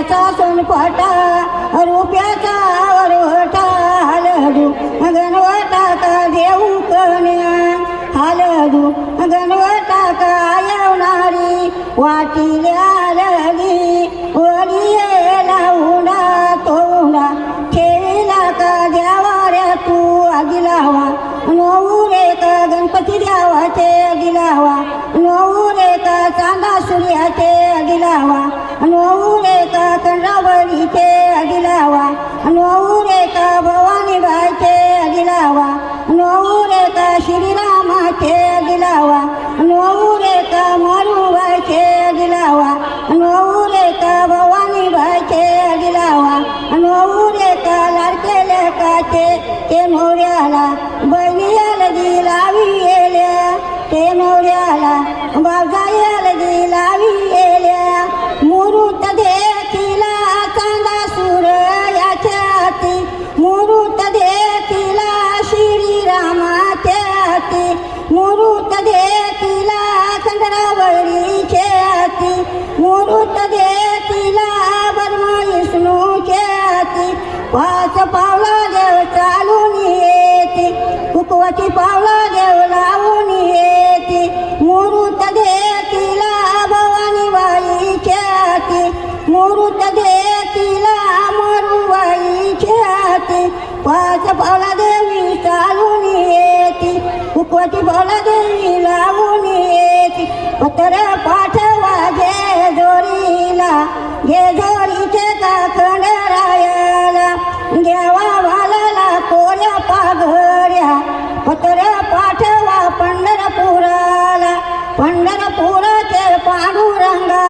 सोन्याचा सोनपाटा रुपयाचा वरवटा हलदू गणवटा का देऊ कन्या हलदू गणवटा का येवणारी वाटील्या लगी वडियेला उडा तोंडा ठेवीला का द्यावाऱ्या तू आदिलावा नवरे का गणपती द्यावाचे आदिलावा नवरे का चांदा सूर्याचे आदिलावा नवरे का कंडावळीचे आदिलावा नवरे का भवानी बाईचे आदिलावा नवरे का श्रीरामाचे आदिलावा नवरे का मारूबाईचे आदिलावा नवरे का भवानी बाईचे आदिलावा नवरे का लाडके लेकाचे ते नवऱ्याला बहिणीला दी लावी येल्या ते नवऱ्याला बाजायाला दी लावी येल्या मुरुत देखीला चांदा सूर्याच्या हाती मुरुत देखीला श्रीरामाच्या हाती मुरुत देखीला कंडरावळीच्या हाती मुरुत देखीला बर्मा विष्णूच्या हाती पाच पावला देव चालून येते कुकवाची पावला देव लावून येते मुरुत देखीला भवानी बाईच्या हाती मुरुत देखीला मरुबाईच्या हाती पाच पावला देवी चालून येते कुकवाची पावला देवी लावून येते पत्र पाठवा जेजोरीला जेजोरीचे का खंडरायाला देवा भालाला कोऱ्या पाघऱ्या पत्र पाठवा पंढरपुराला पंढरपुराचे पांडुरंगा